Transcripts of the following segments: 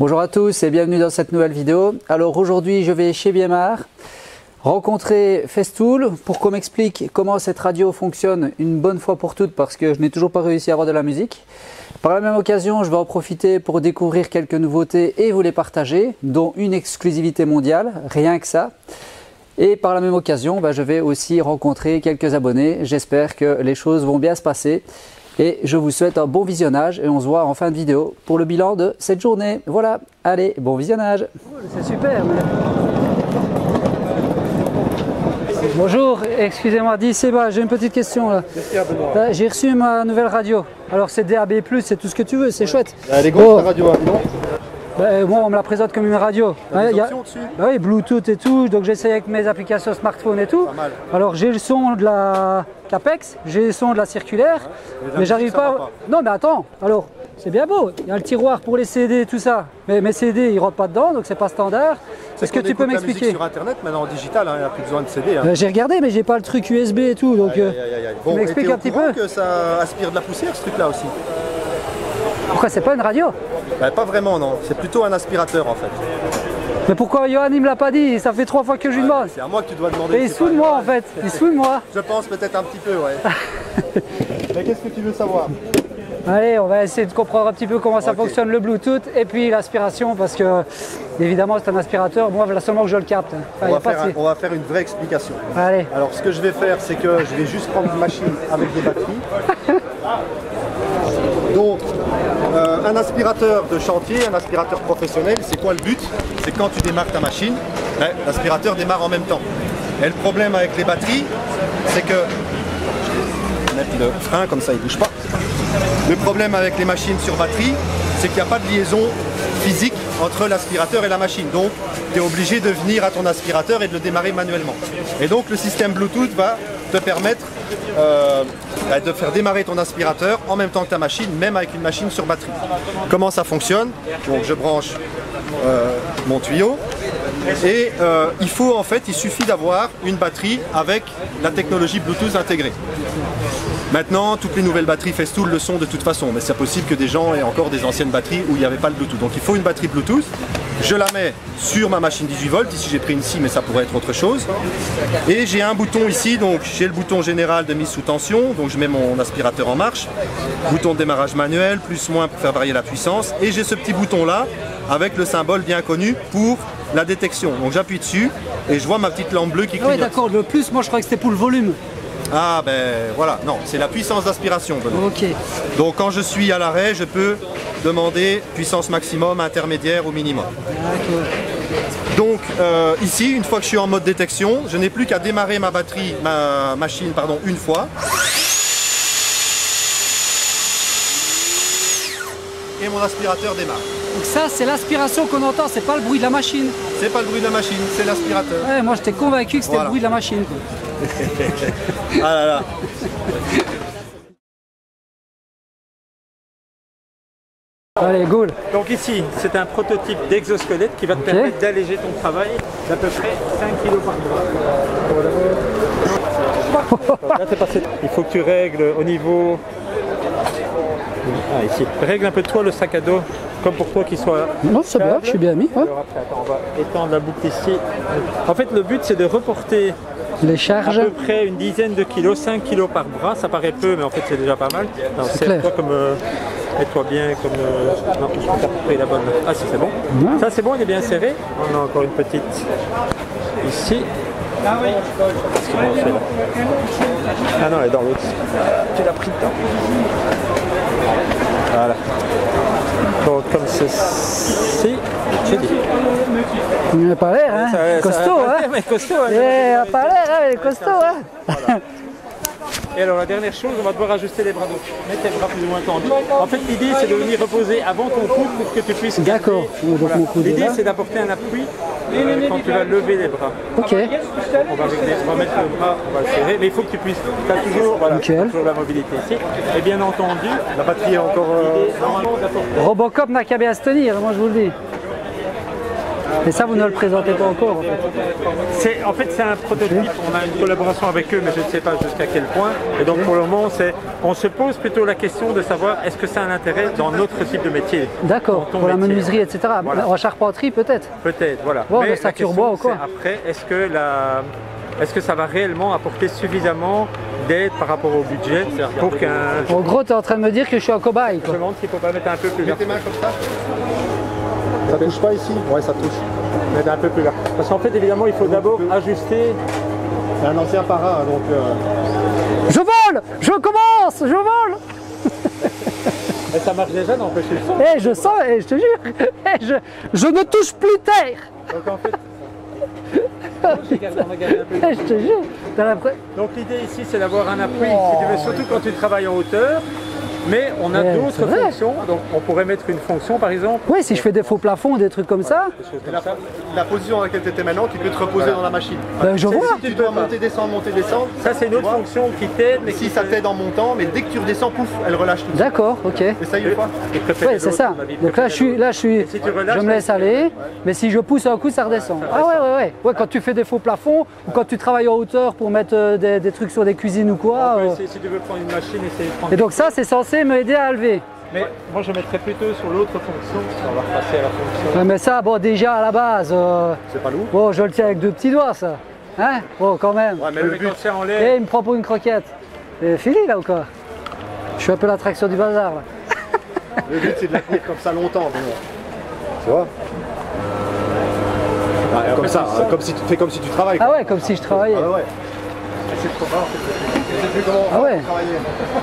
Bonjour à tous et bienvenue dans cette nouvelle vidéo. Alors aujourd'hui je vais chez BMR rencontrer Festool pour qu'on m'explique comment cette radio fonctionne une bonne fois pour toutes parce que je n'ai toujours pas réussi à avoir de la musique. Par la même occasion, je vais en profiter pour découvrir quelques nouveautés et vous les partager, dont une exclusivité mondiale, rien que ça. Et par la même occasion, je vais aussi rencontrer quelques abonnés. J'espère que les choses vont bien se passer. Et je vous souhaite un bon visionnage et on se voit en fin de vidéo pour le bilan de cette journée. Voilà, allez, bon visionnage. C'est super. Bonjour, excusez-moi, dis Séba, j'ai une petite question là. J'ai reçu ma nouvelle radio. Alors c'est DAB+, c'est tout ce que tu veux, c'est chouette. Elle est grosse la radio, non? Moi on me la présente comme une radio. Il y a des options dessus. Oui, Bluetooth et tout, donc j'essaye avec mes applications smartphone et tout. Pas mal. Alors j'ai le son de la Capex, j'ai le son de la circulaire, mais j'arrive pas... Non mais attends, alors c'est bien beau, il y a le tiroir pour les CD et tout ça, mais mes CD ils rentrent pas dedans, donc c'est pas standard. Est-ce que tu peux m'expliquer? Sur internet, maintenant en digital, il n'y a plus besoin de CD. J'ai regardé, mais j'ai pas le truc USB et tout, donc Bon, tu m'expliques un petit peu que ça aspire de la poussière ce truc là aussi? Pourquoi c'est pas une radio? Pas vraiment, non, c'est plutôt un aspirateur en fait. Mais pourquoi Johan il me l'a pas dit? Ça fait 3 fois que je lui demande. C'est à moi que tu dois demander. Et il saoule moi en fait, il saoule moi. Je pense peut-être un petit peu, ouais. Mais qu'est-ce que tu veux savoir? Allez, on va essayer de comprendre un petit peu comment ça fonctionne le Bluetooth et puis l'aspiration parce que évidemment c'est un aspirateur, moi là seulement que je le capte. On va faire une vraie explication. Allez. Alors ce que je vais faire, c'est que je vais juste prendre une machine avec des batteries. Donc un aspirateur de chantier, un aspirateur professionnel, c'est quoi le but? C'est quand tu démarres ta machine, l'aspirateur démarre en même temps. Et le problème avec les batteries, c'est que je vais mettre le frein comme ça il ne bouge pas. Le problème avec les machines sur batterie, c'est qu'il n'y a pas de liaison physique entre l'aspirateur et la machine. Donc, tu es obligé de venir à ton aspirateur et de le démarrer manuellement. Et donc, le système Bluetooth va te permettre de faire démarrer ton aspirateur en même temps que ta machine, même avec une machine sur batterie. Comment ça fonctionne? Donc, je branche mon tuyau. Et il suffit d'avoir une batterie avec la technologie Bluetooth intégrée. Maintenant, toutes les nouvelles batteries Festool le sont de toute façon, mais c'est possible que des gens aient encore des anciennes batteries où il n'y avait pas le Bluetooth. Donc il faut une batterie Bluetooth. Je la mets sur ma machine 18 volts. Ici j'ai pris une scie, mais ça pourrait être autre chose. Et j'ai un bouton ici, donc j'ai le bouton général de mise sous tension, donc je mets mon aspirateur en marche. Bouton de démarrage manuel, plus/moins pour faire varier la puissance. Et j'ai ce petit bouton là, avec le symbole bien connu pour la détection. Donc j'appuie dessus et je vois ma petite lampe bleue qui clignote. Oui d'accord, le plus, moi je croyais que c'était pour le volume. Ah ben voilà, non, c'est la puissance d'aspiration. Ok. Donc quand je suis à l'arrêt, je peux demander puissance maximum, intermédiaire ou minimum. Donc ici, une fois que je suis en mode détection, je n'ai plus qu'à démarrer ma machine une fois. Et mon aspirateur démarre. Donc ça c'est l'aspiration qu'on entend, c'est pas le bruit de la machine. C'est pas le bruit de la machine, c'est l'aspirateur. Ouais, moi j'étais convaincu que c'était le bruit de la machine. Ah là là. Allez, goal. Donc ici, c'est un prototype d'exosquelette qui va te permettre d'alléger ton travail d'à peu près 5 kg par mois. Là, il faut que tu règles au niveau... Ah, ici. Règle un peu de toi le sac à dos, comme pour toi qu'il soit... Non, c'est bien, je suis bien mis. Ouais. Alors après, attends, on va étendre la boucle ici. En fait, le but, c'est de reporter les charges. À peu près une dizaine de kilos, 5 kilos par bras. Ça paraît peu, mais en fait, c'est déjà pas mal. Serre-toi comme... Mets-toi bien comme... Non, je peux taper la bonne. Ah si, c'est bon. Ouais. Ça, c'est bon, il est bien serré. On a encore une petite ici. Ah oui. Ah non, elle est dans l'autre. Tu l'as pris dedans. Voilà. Donc comme ceci, j'ai dit. Il n'a pas l'air, hein? Costaud, hein? Mais costaud, hein? Il n'a pas l'air, hein? Il est costaud, hein? Voilà. Et alors la dernière chose, on va devoir ajuster les bras. Donc mets tes bras plus ou moins tendus. En fait l'idée c'est de venir reposer avant ton coude pour que tu puisses... D'accord. Voilà. L'idée c'est d'apporter un appui quand tu vas lever les bras. Ok. On va mettre le bras, on va le serrer, mais il faut que tu puisses... Tu as toujours, toujours la mobilité ici. Et bien entendu, la batterie est encore... Robocop n'a qu'à bien se tenir, moi je vous le dis. Et ça, vous ne le présentez pas encore en fait. En fait, c'est un prototype. On a une collaboration avec eux, mais je ne sais pas jusqu'à quel point. Et donc, pour le moment, on se pose plutôt la question de savoir est-ce que ça a un intérêt dans notre type de métier. D'accord, pour la menuiserie, etc. Voilà. En charpenterie, peut-être. Peut-être, voilà. Bon, mais le sature bois ou quoi. Après, est-ce que ça va réellement apporter suffisamment d'aide par rapport au budget pour qu'un... En gros, tu es en train de me dire que je suis un cobaye. Je me demande s'il ne faut pas mettre un peu plus Mets tes mains comme ça. Ça touche pas ici? Ouais, ça touche. Mettre un peu plus là. Parce qu'en fait, évidemment, il faut d'abord ajuster. C'est un ancien para, donc... Je vole! Je commence! Je vole! Et ça marche déjà d'empêcher le son. Eh, je sens, je te jure, je ne touche plus terre! Donc en fait... on a gardé un peu. Je te jure, t'as l'impression... Donc l'idée ici, c'est d'avoir un appui, si tu veux, surtout quand tu travailles en hauteur. Mais on a d'autres fonctions, donc on pourrait mettre une fonction par exemple. Oui, si je fais des faux plafonds, des trucs comme ça. La position dans laquelle tu étais maintenant, tu peux te reposer dans la machine. Ben, je vois. Si tu dois monter, descendre, monter, descendre. Ça, c'est une autre fonction qui t'aide. Mais si ça t'aide en montant, mais dès que tu redescends, pouf, elle relâche tout. D'accord, ok. Essaye une fois. Oui, c'est ça. Donc là, je me laisse aller, mais si je pousse un coup, ça redescend. Ah ouais. Quand tu fais des faux plafonds ou quand tu travailles en hauteur pour mettre des trucs sur des cuisines ou quoi. Si tu veux prendre une machine, essayer de prendre. Et donc ça, c'est censé m'aider à lever. Mais moi je mettrais plutôt sur l'autre fonction, on va repasser à la fonction. Ouais, mais ça, bon, déjà à la base, c'est pas lourd. Bon, je le tiens avec 2 petits doigts, ça. Hein? Bon, quand même. Ouais, mais le but, en l'air. Et il me prend pour une croquette. C'est fini là ou quoi? Je suis un peu l'attraction du bazar là. Le but c'est de la tenir comme ça longtemps. Tu vois? Ouais, comme ça, comme si tu travailles. Ah ouais, comme si je travaillais. Ah ouais. C'est trop rare. Je sais plus comment travailler.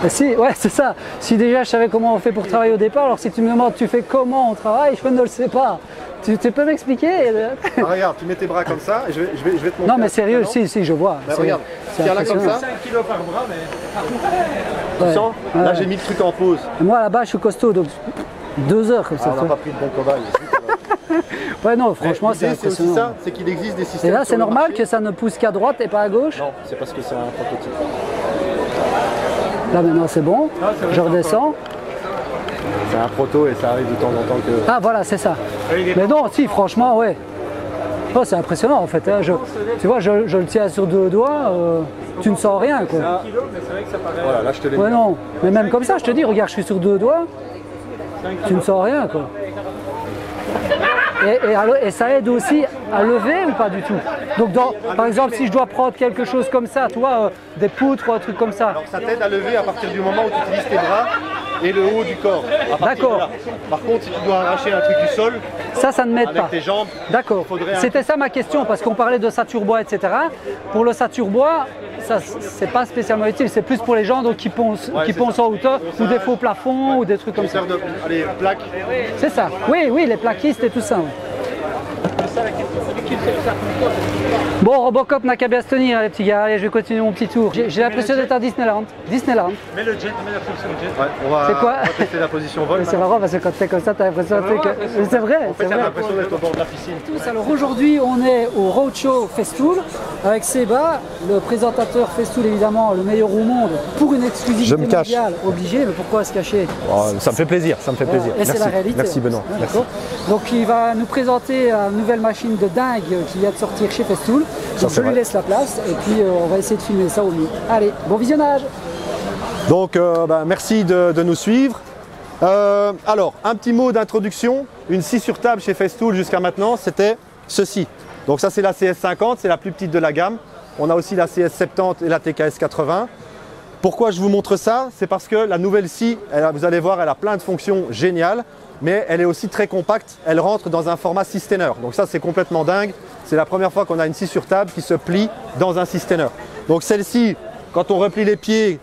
Si, ouais, c'est ça. Si déjà je savais comment on fait pour travailler au départ, alors si tu me demandes tu fais comment on travaille, je ne le sais pas. Tu peux m'expliquer? Regarde, tu mets tes bras comme ça, et je vais te montrer. Non mais sérieux, si, je vois. Bah, regarde, tiens là comme ça. 5 kg par bras, mais... Tu sens? Là j'ai mis le truc en pause. Moi là-bas je suis costaud, donc 2 heures comme ça. On n'a pas pris de bon cobaye. Ouais non, franchement c'est impressionnant. C'est aussi ça, c'est qu'il existe des systèmes. Et là c'est normal que ça ne pousse qu'à droite et pas à gauche? Non, c'est parce que c'est un prototype. Là maintenant c'est bon, je redescends. C'est un proto et ça arrive de temps en temps que... Ah voilà, c'est ça. Mais non, si franchement, ouais. Oh, c'est impressionnant en fait. Hein. Tu vois, je le tiens sur 2 doigts, tu ne sens rien quoi. Voilà, là je te l'ai mis. Ouais non, mais même comme ça, je te dis, regarde, je suis sur 2 doigts, tu ne sens rien quoi. Et ça aide aussi à lever ou pas du tout? Donc par exemple si je dois prendre quelque chose comme ça, toi, des poutres ou un truc comme ça. Alors ça t'aide à lever à partir du moment où tu utilises tes bras et le haut du corps. D'accord. Par contre si tu dois arracher un truc du sol, ça ne m'aide pas. Avec tes jambes. D'accord. C'était ça ma question parce qu'on parlait de sature bois, etc. Pour le sature bois, ça c'est pas spécialement utile, c'est plus pour les gens donc, qui poncent en hauteur ou des faux plafonds ou des trucs comme ça. Allez, plaques. C'est ça. Oui, les plaquistes et tout ça. Bon, Robocop n'a qu'à bien se tenir, les petits gars. Allez, je vais continuer mon petit tour. J'ai l'impression d'être à Disneyland. Mets le jet, mets la fonction jet. Ouais, on va tester la position vol. C'est marrant parce que quand t'es comme ça, t'as l'impression que... C'est vrai. En fait, t'as l'impression d'être au bord de la piscine. Alors aujourd'hui, on est au Roadshow Festool avec Seba, le présentateur Festool, évidemment, le meilleur au monde pour une exclusivité mondiale. Obligé, mais pourquoi se cacher? Ça me fait plaisir, ça me fait plaisir. Et c'est la réalité. Merci Benoît. D'accord. Donc il va nous présenter une nouvelle machine de dingue qui vient de sortir chez Festool. Donc je lui laisse la place et puis on va essayer de filmer ça au mieux. Allez, bon visionnage. Donc merci de nous suivre. Alors, un petit mot d'introduction. Une scie sur table chez Festool jusqu'à maintenant, c'était ceci. Donc ça c'est la CS50, c'est la plus petite de la gamme. On a aussi la CS70 et la TKS80. Pourquoi je vous montre ça? C'est parce que la nouvelle scie, vous allez voir, elle a plein de fonctions géniales, mais elle est aussi très compacte. Elle rentre dans un format Systener. Donc ça c'est complètement dingue. C'est la première fois qu'on a une scie sur table qui se plie dans un Systener. Donc celle-ci, quand on replie les pieds,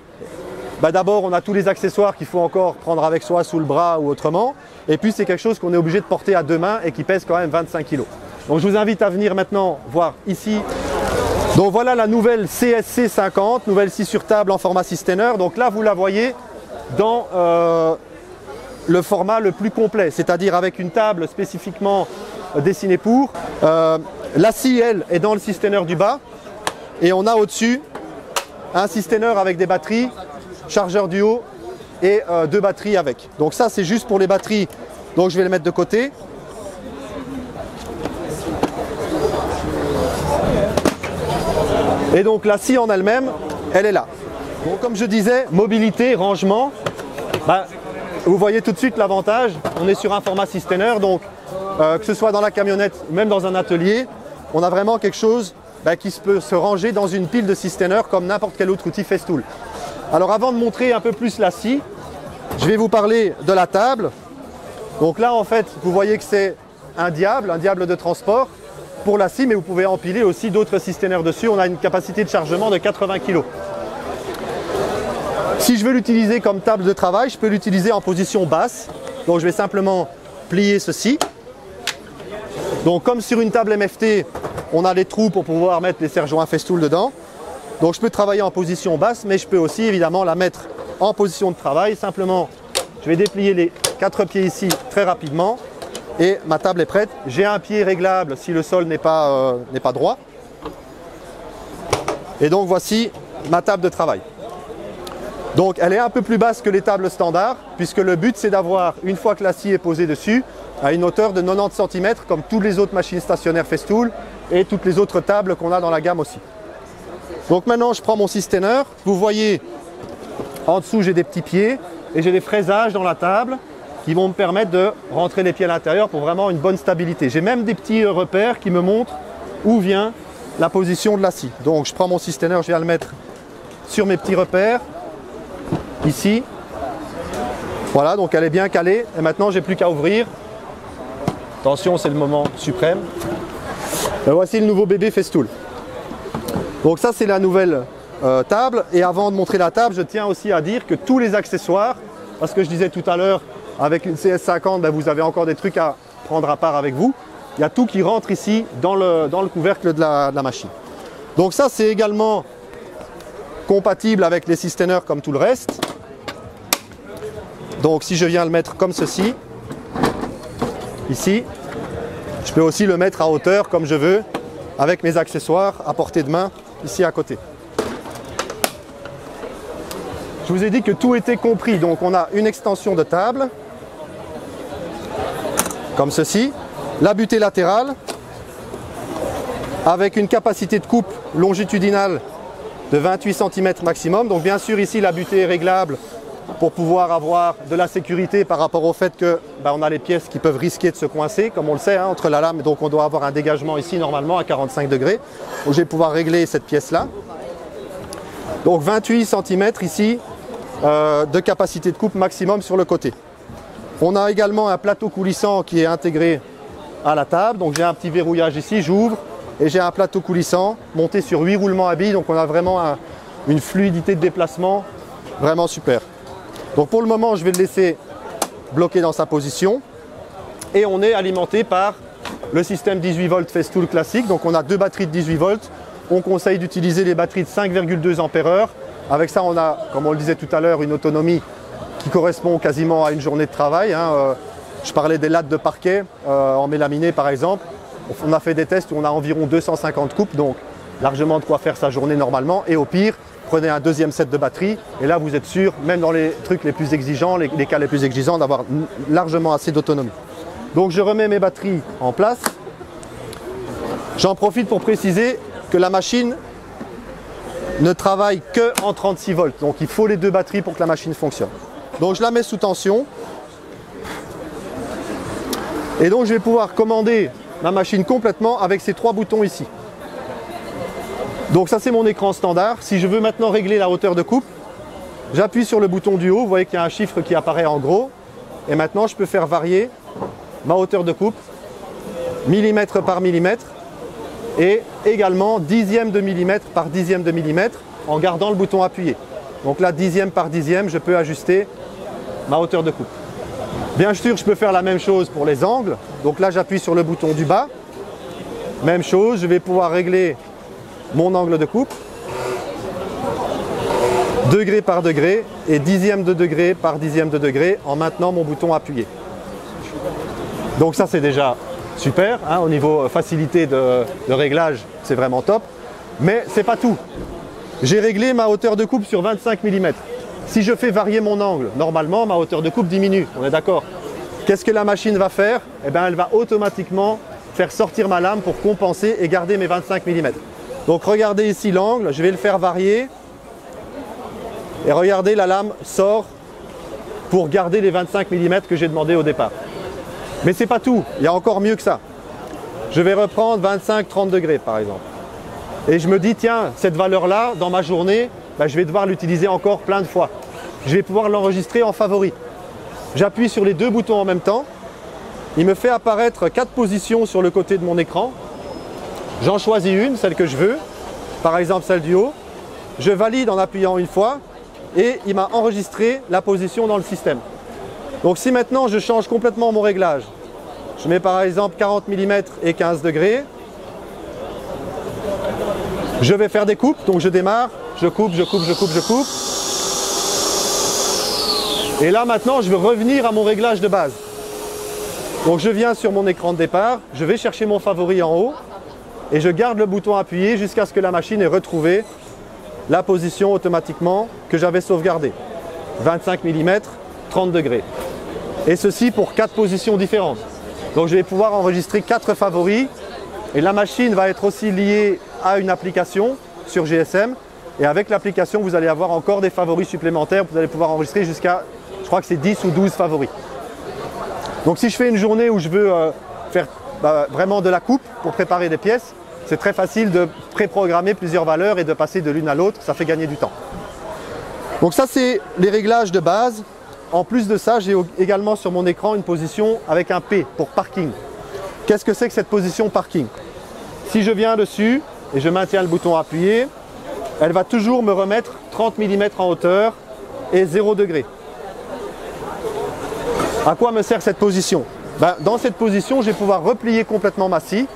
d'abord on a tous les accessoires qu'il faut encore prendre avec soi sous le bras ou autrement. Et puis c'est quelque chose qu'on est obligé de porter à 2 mains et qui pèse quand même 25 kg. Donc je vous invite à venir maintenant voir ici. Donc voilà la nouvelle CSC 50, nouvelle scie sur table en format Systener. Donc là vous la voyez dans le format le plus complet, c'est-à-dire avec une table spécifiquement dessinée pour. La scie, elle, est dans le Systener du bas. Et on a au-dessus un Systener avec des batteries, chargeur du haut et 2 batteries avec. Donc ça c'est juste pour les batteries, donc je vais les mettre de côté. Et donc la scie en elle-même, elle est là. Donc comme je disais, mobilité, rangement, vous voyez tout de suite l'avantage, on est sur un format Systener, donc que ce soit dans la camionnette ou même dans un atelier, on a vraiment quelque chose qui peut se ranger dans une pile de Systener comme n'importe quel autre outil Festool. Alors avant de montrer un peu plus la scie, je vais vous parler de la table. Donc là en fait, vous voyez que c'est un diable de transport pour la scie, mais vous pouvez empiler aussi d'autres Systener dessus. On a une capacité de chargement de 80 kg. Si je veux l'utiliser comme table de travail, je peux l'utiliser en position basse. Donc je vais simplement plier ceci. Donc comme sur une table MFT, on a les trous pour pouvoir mettre les serre-joints Festool dedans. Donc je peux travailler en position basse, mais je peux aussi évidemment la mettre en position de travail. Simplement, je vais déplier les 4 pieds ici très rapidement et ma table est prête. J'ai un pied réglable si le sol n'est pas droit. Et donc voici ma table de travail. Donc elle est un peu plus basse que les tables standards, puisque le but c'est d'avoir, une fois que la scie est posée dessus, à une hauteur de 90 cm, comme toutes les autres machines stationnaires Festool et toutes les autres tables qu'on a dans la gamme aussi. Donc maintenant je prends mon Systener, vous voyez en dessous j'ai des petits pieds et j'ai des fraisages dans la table qui vont me permettre de rentrer les pieds à l'intérieur pour vraiment une bonne stabilité. J'ai même des petits repères qui me montrent où vient la position de la scie. Donc je prends mon Systener, je viens le mettre sur mes petits repères, ici. Voilà, donc elle est bien calée et maintenant j'ai plus qu'à ouvrir. Attention, c'est le moment suprême. Et voici le nouveau bébé Festool. Donc ça c'est la nouvelle table, et avant de montrer la table, je tiens aussi à dire que tous les accessoires, parce que je disais tout à l'heure, avec une CS50, vous avez encore des trucs à prendre à part avec vous. Il y a tout qui rentre ici dans le couvercle de la machine. Donc ça c'est également compatible avec les Systener comme tout le reste. Donc si je viens le mettre comme ceci, ici, je peux aussi le mettre à hauteur comme je veux, avec mes accessoires à portée de main, ici à côté. Je vous ai dit que tout était compris, donc on a une extension de table, comme ceci, la butée latérale, avec une capacité de coupe longitudinale de 28 cm maximum. Donc bien sûr ici la butée est réglable pour pouvoir avoir de la sécurité par rapport au fait que on a les pièces qui peuvent risquer de se coincer, comme on le sait, entre la lame, donc on doit avoir un dégagement ici normalement à 45 degrés. Donc je vais pouvoir régler cette pièce là. Donc 28 cm ici de capacité de coupe maximum sur le côté. On a également un plateau coulissant qui est intégré à la table. Donc j'ai un petit verrouillage ici, j'ouvre et j'ai un plateau coulissant monté sur 8 roulements à billes. Donc on a vraiment une fluidité de déplacement vraiment super. Donc pour le moment, je vais le laisser bloqué dans sa position. Et on est alimenté par le système 18 volts Festool classique. Donc on a deux batteries de 18 volts. On conseille d'utiliser les batteries de 5,2 ampères. Avec ça, on a, comme on le disait tout à l'heure, une autonomie qui correspond quasiment à une journée de travail. Je parlais des lattes de parquet en mélaminé par exemple. On a fait des tests où on a environ 250 coupes, donc largement de quoi faire sa journée normalement. Et au pire, prenez un deuxième set de batterie et là vous êtes sûr, même dans les trucs les plus exigeants, les cas les plus exigeants, d'avoir largement assez d'autonomie. Donc je remets mes batteries en place. J'en profite pour préciser que la machine ne travaille que en 36 volts. Donc il faut les deux batteries pour que la machine fonctionne. Donc je la mets sous tension. Et donc je vais pouvoir commander ma machine complètement avec ces trois boutons ici. Donc ça c'est mon écran standard. Si je veux maintenant régler la hauteur de coupe, j'appuie sur le bouton du haut. Vous voyez qu'il y a un chiffre qui apparaît en gros. Et maintenant je peux faire varier ma hauteur de coupe, millimètre par millimètre. Et également dixième de millimètre par dixième de millimètre en gardant le bouton appuyé. Donc là, dixième par dixième, je peux ajuster ma hauteur de coupe. Bien sûr, je peux faire la même chose pour les angles. Donc là, j'appuie sur le bouton du bas. Même chose, je vais pouvoir régler mon angle de coupe. Degré par degré et dixième de degré par dixième de degré en maintenant mon bouton appuyé. Donc ça, c'est déjà super, au niveau facilité de réglage, c'est vraiment top. Mais c'est pas tout. J'ai réglé ma hauteur de coupe sur 25 mm. Si je fais varier mon angle, normalement, ma hauteur de coupe diminue, on est d'accord. Qu'est-ce que la machine va faire? Eh bien, elle va automatiquement faire sortir ma lame pour compenser et garder mes 25 mm. Donc regardez ici l'angle, je vais le faire varier. Et regardez, la lame sort pour garder les 25 mm que j'ai demandé au départ. Mais ce n'est pas tout, il y a encore mieux que ça. Je vais reprendre 25-30 degrés par exemple. Et je me dis, tiens, cette valeur-là, dans ma journée, ben, je vais devoir l'utiliser encore plein de fois. Je vais pouvoir l'enregistrer en favori. J'appuie sur les deux boutons en même temps. Il me fait apparaître 4 positions sur le côté de mon écran. J'en choisis une, celle que je veux, par exemple celle du haut. Je valide en appuyant une fois et il m'a enregistré la position dans le système. Donc si maintenant je change complètement mon réglage, je mets par exemple 40 mm et 15 degrés, je vais faire des coupes, donc je démarre, je coupe, je coupe, je coupe, je coupe. Et là maintenant je vais revenir à mon réglage de base. Donc je viens sur mon écran de départ, je vais chercher mon favori en haut et je garde le bouton appuyé jusqu'à ce que la machine ait retrouvé la position automatiquement que j'avais sauvegardée. 25 mm, 30 degrés. Et ceci pour 4 positions différentes. Donc je vais pouvoir enregistrer 4 favoris et la machine va être aussi liée à une application sur GSM et avec l'application vous allez avoir encore des favoris supplémentaires, vous allez pouvoir enregistrer jusqu'à, je crois que c'est 10 ou 12 favoris. Donc si je fais une journée où je veux faire vraiment de la coupe pour préparer des pièces, c'est très facile de préprogrammer plusieurs valeurs et de passer de l'une à l'autre, ça fait gagner du temps. Donc ça c'est les réglages de base. En plus de ça, j'ai également sur mon écran une position avec un P pour parking. Qu'est-ce que c'est que cette position parking? Si je viens dessus et je maintiens le bouton appuyé, elle va toujours me remettre 30 mm en hauteur et 0 degré. À quoi me sert cette position? Dans cette position, je vais pouvoir replier complètement ma scie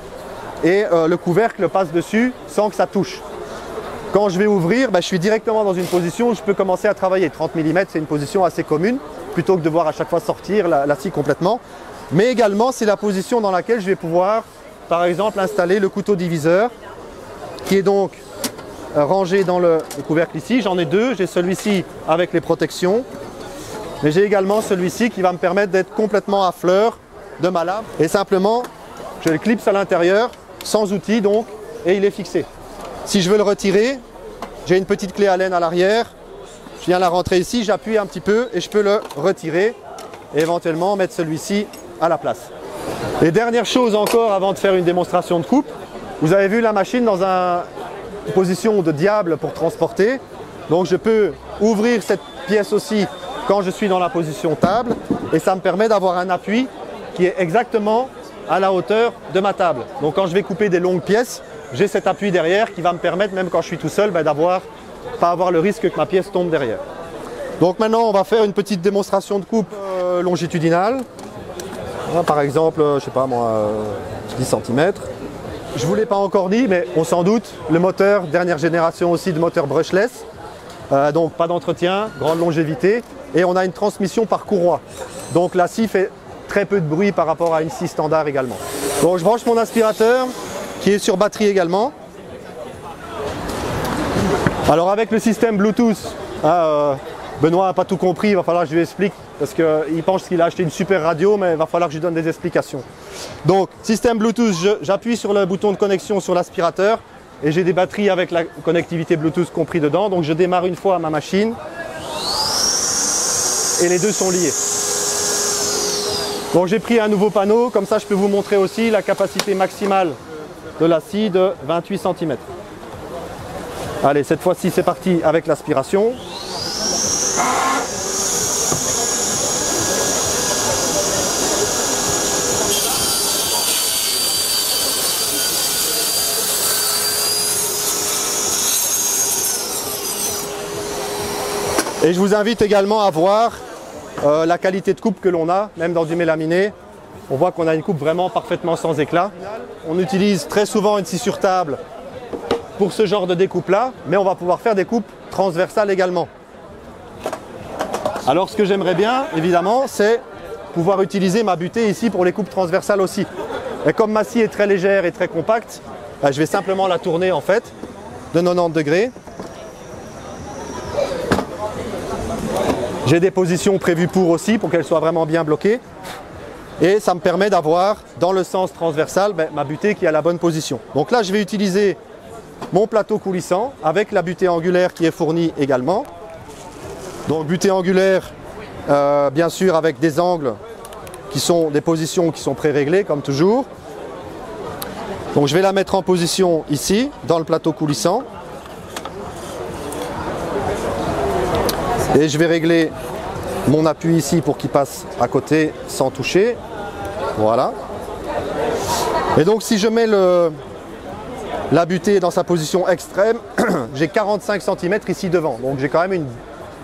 et le couvercle passe dessus sans que ça touche. Quand je vais ouvrir, je suis directement dans une position où je peux commencer à travailler. 30 mm, c'est une position assez commune, plutôt que de devoir à chaque fois sortir la scie complètement. Mais également, c'est la position dans laquelle je vais pouvoir, par exemple, installer le couteau diviseur, qui est donc rangé dans le couvercle ici. J'en ai deux, j'ai celui-ci avec les protections, mais j'ai également celui-ci qui va me permettre d'être complètement à fleur de ma lame. Et simplement, je le clipse à l'intérieur, sans outil donc, et il est fixé. Si je veux le retirer, j'ai une petite clé à laine à l'arrière, je viens la rentrer ici, j'appuie un petit peu et je peux le retirer et éventuellement mettre celui-ci à la place. Et dernière chose encore avant de faire une démonstration de coupe, vous avez vu la machine dans une position de diable pour transporter, donc je peux ouvrir cette pièce aussi quand je suis dans la position table et ça me permet d'avoir un appui qui est exactement à la hauteur de ma table. Donc quand je vais couper des longues pièces, j'ai cet appui derrière qui va me permettre, même quand je suis tout seul, pas avoir le risque que ma pièce tombe derrière. Donc maintenant, on va faire une petite démonstration de coupe longitudinale. Par exemple, je sais pas moi, 10 cm. Je ne vous l'ai pas encore dit, mais on s'en doute, le moteur, dernière génération aussi de moteur brushless. Donc pas d'entretien, grande longévité. Et on a une transmission par courroie. Donc la scie fait très peu de bruit par rapport à une scie standard également. Donc je branche mon aspirateur qui est sur batterie également. Alors avec le système Bluetooth, Benoît n'a pas tout compris, il va falloir que je lui explique parce qu'il pense qu'il a acheté une super radio, mais il va falloir que je lui donne des explications. Donc système Bluetooth, j'appuie sur le bouton de connexion sur l'aspirateur et j'ai des batteries avec la connectivité Bluetooth compris dedans. Donc je démarre une fois ma machine et les deux sont liés. Donc j'ai pris un nouveau panneau, comme ça je peux vous montrer aussi la capacité maximale de la scie de 28 cm. Allez, cette fois-ci c'est parti avec l'aspiration. Et je vous invite également à voir la qualité de coupe que l'on a, même dans du mélaminé. On voit qu'on a une coupe vraiment parfaitement sans éclat. On utilise très souvent une scie sur table pour ce genre de découpe-là, mais on va pouvoir faire des coupes transversales également. Alors ce que j'aimerais bien, évidemment, c'est pouvoir utiliser ma butée ici pour les coupes transversales aussi. Et comme ma scie est très légère et très compacte, je vais simplement la tourner en fait de 90 degrés. J'ai des positions prévues pour qu'elles soient vraiment bien bloquées. Et ça me permet d'avoir, dans le sens transversal, ma butée qui est à la bonne position. Donc là, je vais utiliser mon plateau coulissant avec la butée angulaire qui est fournie également. Donc butée angulaire, bien sûr avec des angles qui sont des positions qui sont pré-réglées comme toujours. Donc je vais la mettre en position ici, dans le plateau coulissant. Et je vais régler mon appui ici pour qu'il passe à côté sans toucher. Voilà. Et donc si je mets la butée dans sa position extrême, j'ai 45 cm ici devant. Donc j'ai quand même,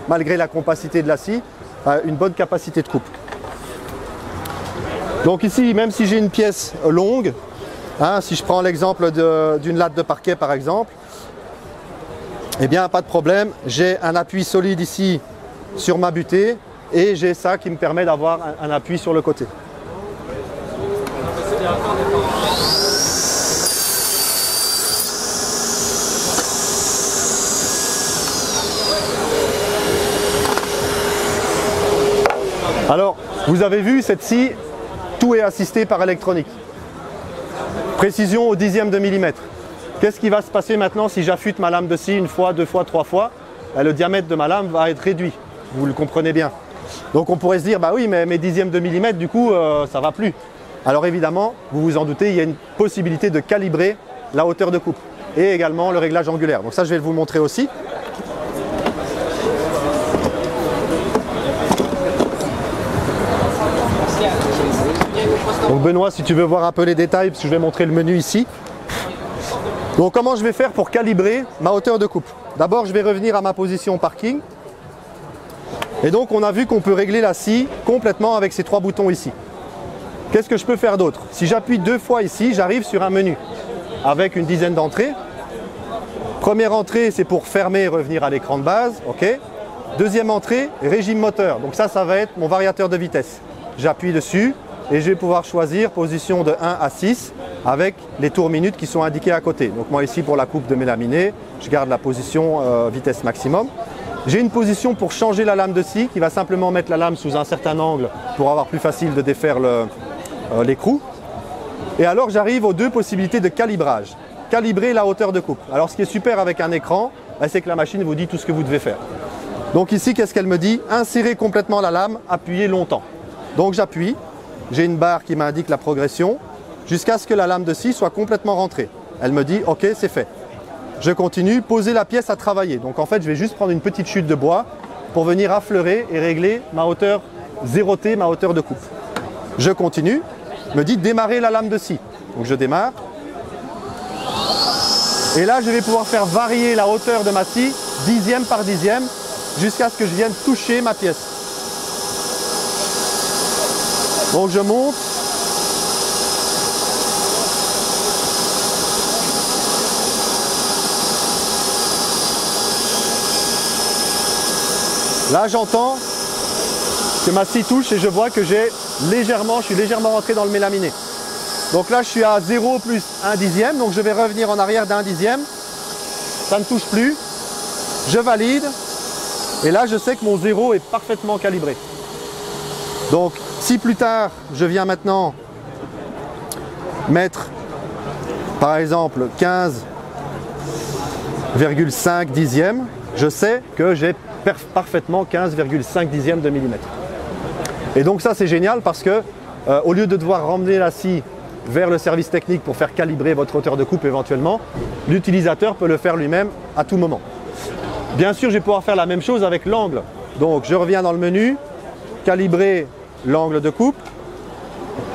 malgré la compacité de la scie, une bonne capacité de coupe. Donc ici, même si j'ai une pièce longue, si je prends l'exemple d'une latte de parquet par exemple, eh bien pas de problème, j'ai un appui solide ici sur ma butée et j'ai ça qui me permet d'avoir un appui sur le côté. Alors, vous avez vu cette scie, tout est assisté par électronique. Précision au dixième de millimètre. Qu'est-ce qui va se passer maintenant si j'affûte ma lame de scie une fois, deux fois, trois fois? Le diamètre de ma lame va être réduit. Vous le comprenez bien. Donc on pourrait se dire, bah oui, mais mes dixièmes de millimètre, du coup, ça va plus. Alors évidemment, vous vous en doutez, il y a une possibilité de calibrer la hauteur de coupe et également le réglage angulaire. Donc ça, je vais vous montrer aussi. Donc Benoît, si tu veux voir un peu les détails, parce que je vais montrer le menu ici. Donc comment je vais faire pour calibrer ma hauteur de coupe? D'abord, je vais revenir à ma position parking. Et donc on a vu qu'on peut régler la scie complètement avec ces trois boutons ici. Qu'est-ce que je peux faire d'autre? Si j'appuie deux fois ici, j'arrive sur un menu avec une dizaine d'entrées. Première entrée, c'est pour fermer et revenir à l'écran de base. Okay. Deuxième entrée, régime moteur. Donc ça va être mon variateur de vitesse. J'appuie dessus et je vais pouvoir choisir position de 1 à 6 avec les tours minutes qui sont indiqués à côté. Donc moi ici pour la coupe de mélaminée, je garde la position vitesse maximum. J'ai une position pour changer la lame de scie qui va simplement mettre la lame sous un certain angle pour avoir plus facile de défaire l'écrou. Et alors j'arrive aux deux possibilités de calibrage. Calibrer la hauteur de coupe. Alors ce qui est super avec un écran, c'est que la machine vous dit tout ce que vous devez faire. Donc ici, qu'est-ce qu'elle me dit? Insérer complètement la lame, appuyer longtemps. Donc j'appuie, j'ai une barre qui m'indique la progression jusqu'à ce que la lame de scie soit complètement rentrée. Elle me dit ok, c'est fait. Je continue, poser la pièce à travailler. Donc en fait, je vais juste prendre une petite chute de bois pour venir affleurer et régler ma hauteur, zéroter ma hauteur de coupe. Je continue, me dit démarrer la lame de scie. Donc je démarre. Et là, je vais pouvoir faire varier la hauteur de ma scie, dixième par dixième, jusqu'à ce que je vienne toucher ma pièce. Donc je monte. Là, j'entends que ma scie touche et je vois que je suis légèrement rentré dans le mélaminé. Donc là, je suis à 0 plus 1 dixième, donc je vais revenir en arrière d'un dixième. Ça ne touche plus. Je valide. Et là, je sais que mon 0 est parfaitement calibré. Donc, si plus tard, je viens maintenant mettre, par exemple, 15,5 dixièmes, je sais que j'ai parfaitement 15,5 dixièmes de millimètre. Et donc ça, c'est génial parce que, au lieu de devoir ramener la scie vers le service technique pour faire calibrer votre hauteur de coupe éventuellement, l'utilisateur peut le faire lui-même à tout moment. Bien sûr, je vais pouvoir faire la même chose avec l'angle. Donc, je reviens dans le menu, calibrer l'angle de coupe.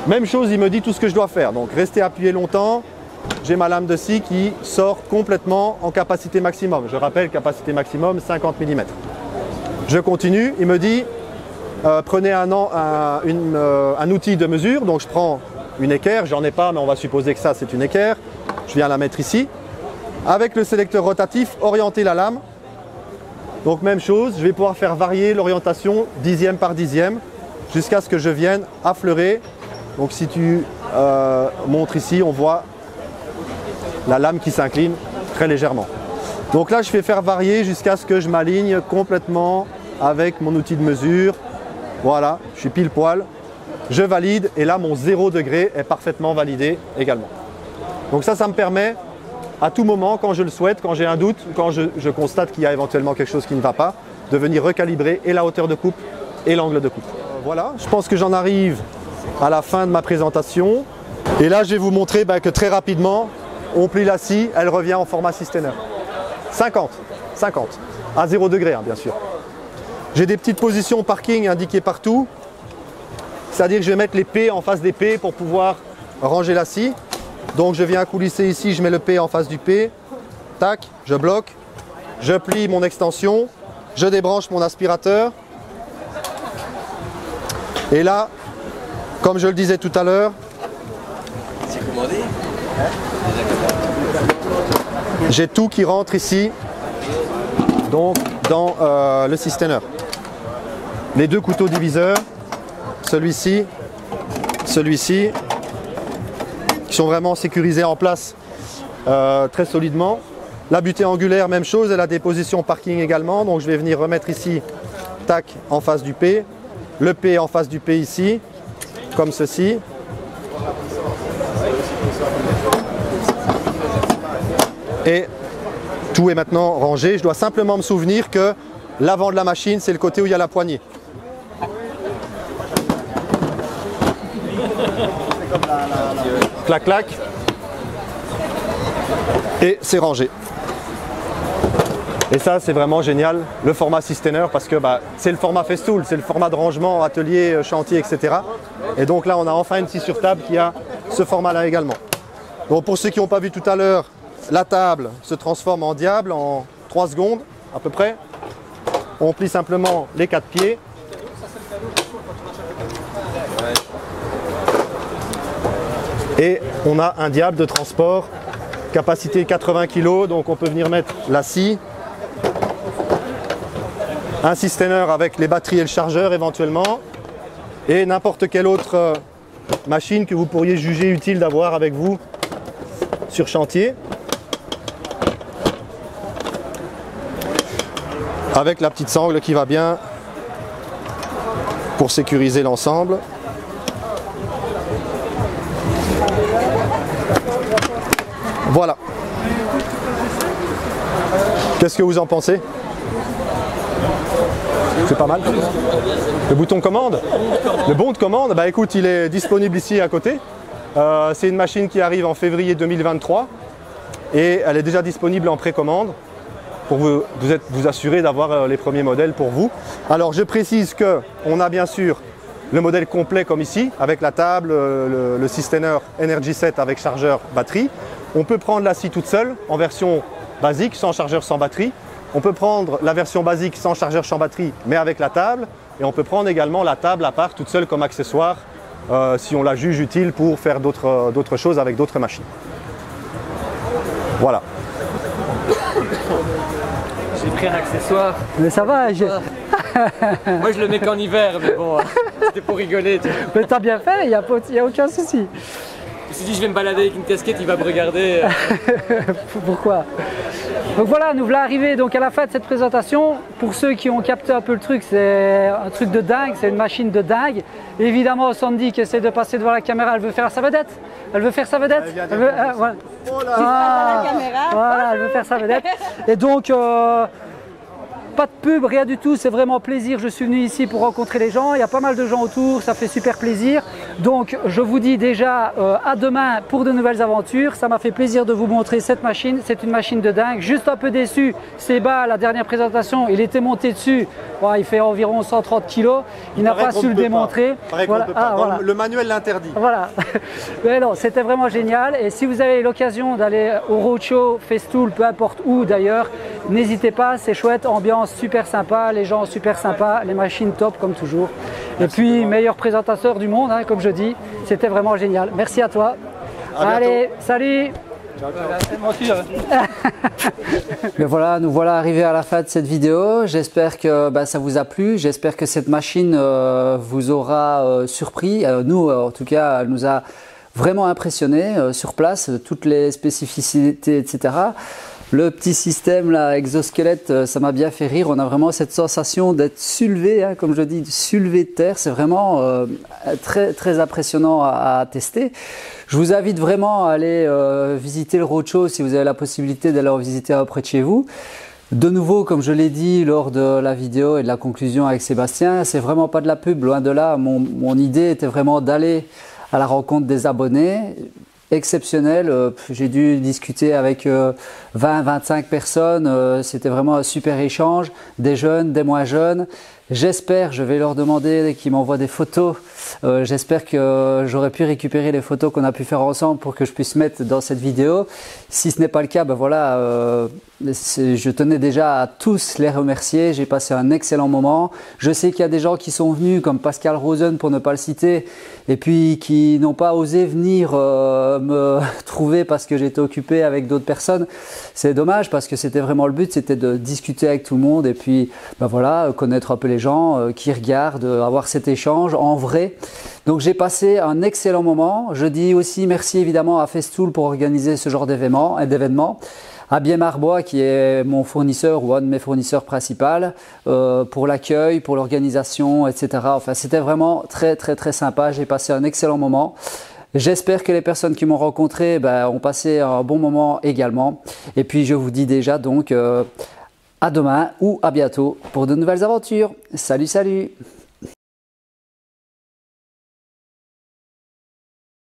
Même chose, il me dit tout ce que je dois faire. Donc, rester appuyé longtemps. J'ai ma lame de scie qui sort complètement en capacité maximum. Je rappelle, capacité maximum, 50 mm. Je continue, il me dit, prenez un outil de mesure. Donc, je prends une équerre, j'en ai pas, mais on va supposer que ça, c'est une équerre. Je viens la mettre ici. Avec le sélecteur rotatif, orienter la lame. Donc même chose, je vais pouvoir faire varier l'orientation dixième par dixième jusqu'à ce que je vienne affleurer. Donc si tu montres ici, on voit la lame qui s'incline très légèrement. Donc là, je vais faire varier jusqu'à ce que je m'aligne complètement avec mon outil de mesure. Voilà, je suis pile poil. Je valide et là, mon 0 degré est parfaitement validé également. Donc ça me permet à tout moment, quand je le souhaite, quand j'ai un doute, quand je constate qu'il y a éventuellement quelque chose qui ne va pas, de venir recalibrer et la hauteur de coupe et l'angle de coupe. Voilà, je pense que j'en arrive à la fin de ma présentation. Et là, je vais vous montrer que très rapidement, on plie la scie, elle revient en format Systener. 50, à 0 degré, bien sûr. J'ai des petites positions parking indiquées partout. C'est-à-dire que je vais mettre les P en face des P pour pouvoir ranger la scie. Donc je viens coulisser ici, je mets le P en face du P. Tac, je bloque. Je plie mon extension. Je débranche mon aspirateur. Et là, comme je le disais tout à l'heure, j'ai tout qui rentre ici, donc dans le Systener. Les deux couteaux diviseurs, celui-ci, celui-ci, qui sont vraiment sécurisés en place très solidement. La butée angulaire, même chose, elle a des positions parking également, donc je vais venir remettre ici, tac, en face du P, le P en face du P ici, comme ceci. Et tout est maintenant rangé. Je dois simplement me souvenir que l'avant de la machine, c'est le côté où il y a la poignée. Clac, clac. Et c'est rangé. Et ça, c'est vraiment génial, le format Systener, parce que c'est le format Festool, c'est le format de rangement, atelier, chantier, etc. Et donc là, on a enfin une scie sur table qui a ce format-là également. Donc pour ceux qui n'ont pas vu tout à l'heure, la table se transforme en diable en 3 secondes à peu près. On plie simplement les 4 pieds. Et on a un diable de transport, capacité 80 kg, donc on peut venir mettre la scie. Un Systener avec les batteries et le chargeur éventuellement. Et n'importe quelle autre machine que vous pourriez juger utile d'avoir avec vous sur chantier. Avec la petite sangle qui va bien pour sécuriser l'ensemble. Voilà. Qu'est-ce que vous en pensez? C'est pas mal. Le bouton commande? Le bon de commande, écoute, il est disponible ici à côté. C'est une machine qui arrive en février 2023 et elle est déjà disponible en précommande pour vous assurer d'avoir les premiers modèles pour vous. Alors je précise qu'on a bien sûr le modèle complet comme ici, avec la table, le Systener Energy 7 avec chargeur batterie. On peut prendre la scie toute seule en version basique, sans chargeur, sans batterie. On peut prendre la version basique sans chargeur, sans batterie, mais avec la table. Et on peut prendre également la table à part toute seule comme accessoire si on la juge utile pour faire d'autres choses avec d'autres machines. Voilà. J'ai pris un accessoire. Mais ça va, Moi je le mets qu'en hiver, mais bon, c'était pour rigoler. Tu vois. Mais t'as bien fait, il n'y a aucun souci. Je me suis dit je vais me balader avec une casquette, il va me regarder. Pourquoi? Donc voilà, nous voilà arrivés donc à la fin de cette présentation. Pour ceux qui ont capté un peu le truc, c'est un truc de dingue, c'est une machine de dingue. Évidemment, Sandy qui essaie de passer devant la caméra, elle veut faire sa vedette. Elle veut faire sa vedette. Elle veut, voilà. Voilà, elle veut faire sa vedette. Et donc, pas de pub, rien du tout, c'est vraiment plaisir. Je suis venu ici pour rencontrer les gens, il y a pas mal de gens autour, ça fait super plaisir. Donc je vous dis déjà à demain pour de nouvelles aventures. Ça m'a fait plaisir de vous montrer cette machine, c'est une machine de dingue. Juste un peu déçu, c'est bas, la dernière présentation, il était monté dessus, bon, il fait environ 130 kg, il n'a pas su le démontrer. Voilà. Voilà. Le manuel l'interdit. Voilà, mais non, c'était vraiment génial. Et si vous avez l'occasion d'aller au Roadshow, Festool, peu importe où d'ailleurs, n'hésitez pas, c'est chouette, ambiance super sympa, les gens super sympas, les machines top comme toujours. Et puis meilleur présentateur du monde, hein, comme je dis, c'était vraiment génial. Merci à toi. Allez, salut. Mais voilà, nous voilà arrivés à la fin de cette vidéo. J'espère que ça vous a plu. J'espère que cette machine vous aura surpris. Nous, en tout cas, elle nous a vraiment impressionné sur place, toutes les spécificités, etc. Le petit système là, exosquelette, ça m'a bien fait rire. On a vraiment cette sensation d'être soulevé, hein, comme je dis, soulevé de terre. C'est vraiment très, très impressionnant à tester. Je vous invite vraiment à aller visiter le Roadshow si vous avez la possibilité d'aller en visiter un près de chez vous. De nouveau, comme je l'ai dit lors de la vidéo et de la conclusion avec Sébastien, c'est vraiment pas de la pub, loin de là. Mon idée était vraiment d'aller à la rencontre des abonnés. Exceptionnel, j'ai dû discuter avec 20-25 personnes, c'était vraiment un super échange, des jeunes, des moins jeunes. J'espère, je vais leur demander qu'ils m'envoient des photos, j'espère que j'aurai pu récupérer les photos qu'on a pu faire ensemble pour que je puisse mettre dans cette vidéo. Si ce n'est pas le cas, ben voilà, je tenais déjà à tous les remercier, j'ai passé un excellent moment. Je sais qu'il y a des gens qui sont venus comme Pascal Rosen pour ne pas le citer et puis qui n'ont pas osé venir me trouver parce que j'étais occupé avec d'autres personnes. C'est dommage parce que c'était vraiment le but, c'était de discuter avec tout le monde et puis ben voilà, connaître un peu les gens qui regardent, avoir cet échange en vrai. Donc j'ai passé un excellent moment. Je dis aussi merci évidemment à Festool pour organiser ce genre d'événements. À Biémarbois qui est mon fournisseur ou un de mes fournisseurs principaux pour l'accueil, pour l'organisation, etc. Enfin, c'était vraiment très très très sympa. J'ai passé un excellent moment. J'espère que les personnes qui m'ont rencontré ont passé un bon moment également. Et puis je vous dis déjà donc à demain ou à bientôt pour de nouvelles aventures. Salut, salut!